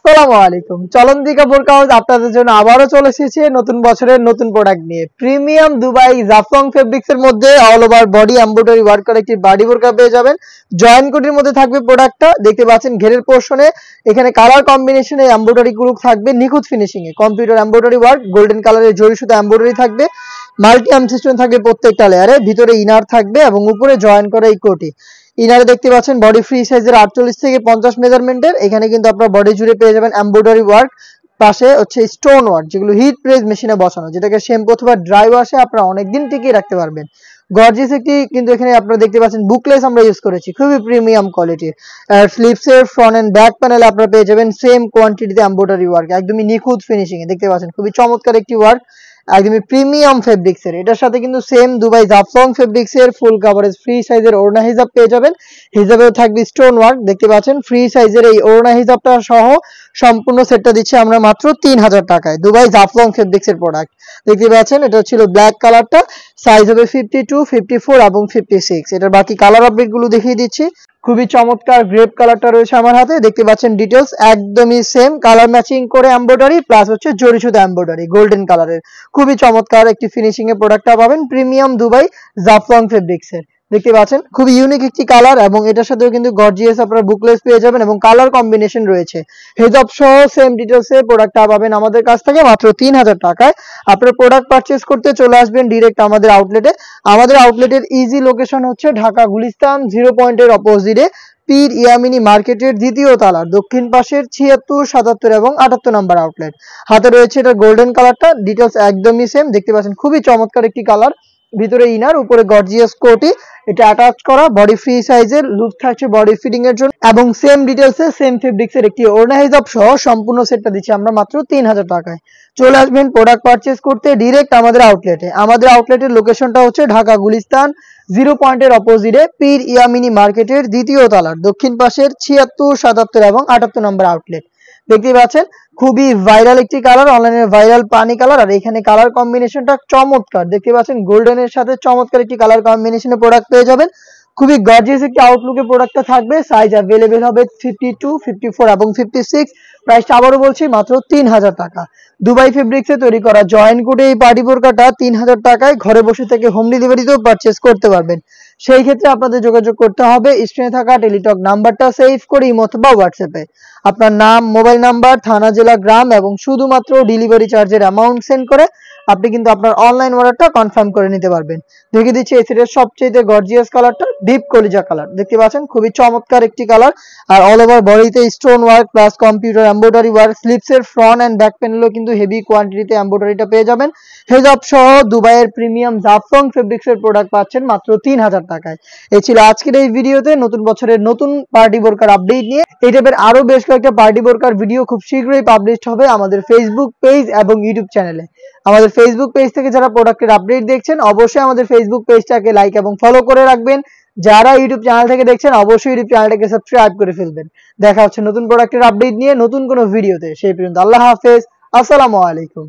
আসসালামু আলাইকুম। চলন্তিকা বোরকা হাউস আপনাদের জন্য আবারও চলে এসেছে নতুন বছরের নতুন প্রোডাক্ট নিয়ে। প্রিমিয়াম দুবাই জাফলং ফেব্রিক্স এর মধ্যে all over body embroidery work করা একটি বডি বোরকা পেয়ে যাবেন। জয়েন্ট কোটির মধ্যে থাকবে প্রোডাক্টটা। দেখতে পাচ্ছেন ঘেরের পোরশনে এখানে কালার কম্বিনেশনে এমব্রয়ডারি গুলো থাকবে নিখুঁত ফিনিশিং এ। কম্পিউটার এমব্রয়ডারি ওয়ার্ক, গোল্ডেন কালারের জরি সুতা এমব্রয়ডারি থাকবে। মাল্টি আর্ম সিস্টেম থাকবে প্রত্যেকটা লেয়ারে। ভিতরে ইনার থাকবে এবং উপরে জয়েন করা এই কোটি। ইনারে দেখতে পাচ্ছেন বডি ফ্রি সাইজের 48 থেকে 50 মেজারমেন্টের। এখানে কিন্তু আপনারা বডি জুড়ে পেয়ে যাবেন এমব্রয়ডারি ওয়ার্ক, পাশে হচ্ছে স্টোন ওয়ার্ক যেগুলো হিট প্রেস মেশিনে বসানো, যেটাকে শ্যাম্পু অথবা ড্রাই ওয়াশে আপনারা অনেকদিন টিকিয়ে রাখতে পারবেন। গর্জিয়াস একটি কিন্তু এখানে আপনারা দেখতে পাচ্ছেন বুকলেস আমরা ইউজ করেছি, খুবই প্রিমিয়াম কোয়ালিটির। আর স্লিপসের ফ্রন্ট এন্ড ব্যাক প্যানেলে আপনারা পেয়ে যাবেন সেম কোয়ান্টিটিতে এমব্রয়ডারি ওয়ার্ক, একদমই নিখুঁত ফিনিশিং এ। দেখতে পাচ্ছেন খুবই চমৎকার একটি ওয়ার্ক, একদমই প্রিমিয়াম ফেব্রিক্স এর। এটার সাথে কিন্তু সেম দুবাই জাফলং ফেব্রিক্স এর ফুল কভারেজ ফ্রি সাইজের ওড়না হিজাব পেয়ে যাবেন। হিজাবেও থাকবে স্টোন ওয়ার্ক। দেখতে পাচ্ছেন ফ্রি সাইজের এই ওড়না হিজাবটা সহ সম্পূর্ণ সেটটা দিচ্ছি আমরা মাত্র 3000 টাকায়। দুবাই জাফলং ফেব্রিক্স এর প্রোডাক্ট দেখতে পাচ্ছেন। এটা ছিল ব্ল্যাক কালারটা, সাইজ হবে 52, 54 এবং 56। এটার বাকি কালার আপডেট গুলো দেখিয়ে দিচ্ছি। খুবই চমৎকার গ্রেপ কালারটা রয়েছে আমার হাতে। দেখতে পাচ্ছেন ডিটেলস একদমই সেম, কালার ম্যাচিং করে এমব্রয়ডারি প্লাস হচ্ছে জরি সুতা এমব্রয়ডারি গোল্ডেন কালারের। খুবই চমৎকার একটি ফিনিশিং এর প্রোডাক্টটা পাবেন প্রিমিয়াম দুবাই জাফলং ফেব্রিক্স এর। দেখতে পাচ্ছেন খুবই ইউনিক একটি কালার এবং এটার সাথেও কিন্তু গর্জিয়াস আপনারা বুকলেস পেয়ে যাবেন এবং কালার কম্বিনেশন রয়েছে। হেজাব সহ সেম ডিটেলসে প্রোডাক্টটা পাবেন আমাদের কাছ থেকে মাত্র 3000 টাকায়। আপনারা প্রোডাক্ট পারচেজ করতে চলে আসবেন ডাইরেক্ট আমাদের আউটলেটে। আমাদের আউটলেটের ইজি লোকেশন হচ্ছে ঢাকা গুলিস্তান 0 পয়েন্টের অপোজিটে পীর ইয়ামিনী মার্কেটের দ্বিতীয় তলার দক্ষিণ পাশের 76, 77 এবং 78 নম্বর আউটলেট। হাতে রয়েছে এটা গোল্ডেন কালারটা, ডিটেলস একদমই সেম। দেখতে পাচ্ছেন খুবই চমৎকার একটি কালার, ভিতরে ইনার, উপরে গর্জিয়াস কোটি। এটা অ্যাটাচ করা বডি ফ্রি সাইজের, লুপ থাকছে বডি ফিটিং এর জন্য এবং সেম ডিটেলসে সেম ফেব্রিক্স এর একটি ওড়না হিজাব সহ সম্পূর্ণ সেটটা দিচ্ছি আমরা মাত্র 3000 টাকায়। চলে আসবেন প্রোডাক্ট পারচেজ করতে ডাইরেক্ট আমাদের আউটলেটে। আমাদের আউটলেটের লোকেশনটা হচ্ছে ঢাকা গুলিস্তান 0 পয়েন্টের অপোজিটে পীর ইয়ামিনী মার্কেটের দ্বিতীয় তলার দক্ষিণ পাশের 76, 77 এবং 78 নম্বর আউটলেট। দেখতে পাচ্ছেন খুবই ভাইরাল একটি কালার, অনলাইনে ভাইরাল পানি কালার। আর এখানে কালার কম্বিনেশনটা চমৎকার। দেখতে পাচ্ছেন গোল্ডেনের সাথে চমৎকার একটি কালার কম্বিনেশনে প্রোডাক্ট পেয়ে যাবেন। খুবই গর্জিয়াস একটি আউটলুকে প্রোডাক্টটা থাকবে। সাইজ अवेलेबल হবে 52, 54 এবং 56। প্রাইসটা আবারও বলছি মাত্র 3000 টাকা। দুবাই ফেব্রিক্সে তৈরি করা জয়েন্ট কোটে এই পার্টি বোরকাটা 3000 টাকায় ঘরে বসে থেকে হোম ডেলিভারিতেও পারচেজ করতে পারবেন। সেই ক্ষেত্রে আপনাদের যোগাযোগ করতে হবে স্ক্রিনে থাকা টেলিটক নাম্বারটা সেভ করে ইমো অথবা হোয়াটসঅ্যাপে আপনার নাম, মোবাইল নাম্বার, থানা, জেলা, গ্রাম এবং শুধুমাত্র ডেলিভারি চার্জের অ্যামাউন্ট সেন্ড করে আপনি কিন্তু আপনার অনলাইন অর্ডারটা কনফার্ম করে নিতে পারবেন। দেখিয়ে দিচ্ছি এই সেটের সবচেয়ে গর্জিয়াস কালারটা, ডিপ কলিজা কালার। দেখতে পাচ্ছেন খুবই চমৎকার একটি কালার। আর অল ওভার বডিতে stone work plus computer embroidery ওয়ার্ক। স্লিপসের ফ্রন্ট এন্ড ব্যাক প্যানেলও কিন্তু হেভি কোয়ান্টিটিতে এমব্রয়ডারিটা পেয়ে যাবেন। হেজাব সহ দুবাইয়ের প্রিমিয়াম জাফলং ফেব্রিক্সের প্রোডাক্ট পাচ্ছেন মাত্র 3000 টাকায়। এই ছিল আজকের এই ভিডিওতে নতুন বছরের নতুন পার্টি বোরকার আপডেট নিয়ে। এই টাইপের আরো বেশ কয়েকটা পার্টি বোরকার ভিডিও খুব শীঘ্রই পাবলিশ হবে আমাদের ফেসবুক পেজ এবং ইউটিউব চ্যানেলে। আমাদের ফেসবুক পেজ থেকে যারা প্রোডাক্টের আপডেট দেখছেন অবশ্যই আমাদের ফেসবুক পেজটাকে লাইক এবং ফলো করে রাখবেন। যারা ইউটিউব চ্যানেল থেকে দেখছেন অবশ্যই ইউটিউব চ্যানেলটাকে সাবস্ক্রাইব করে ফেলবেন। দেখা হচ্ছে নতুন প্রোডাক্টের আপডেট নিয়ে নতুন কোনো ভিডিওতে। সেই পর্যন্ত আল্লাহ হাফেজ, আসসালামু আলাইকুম।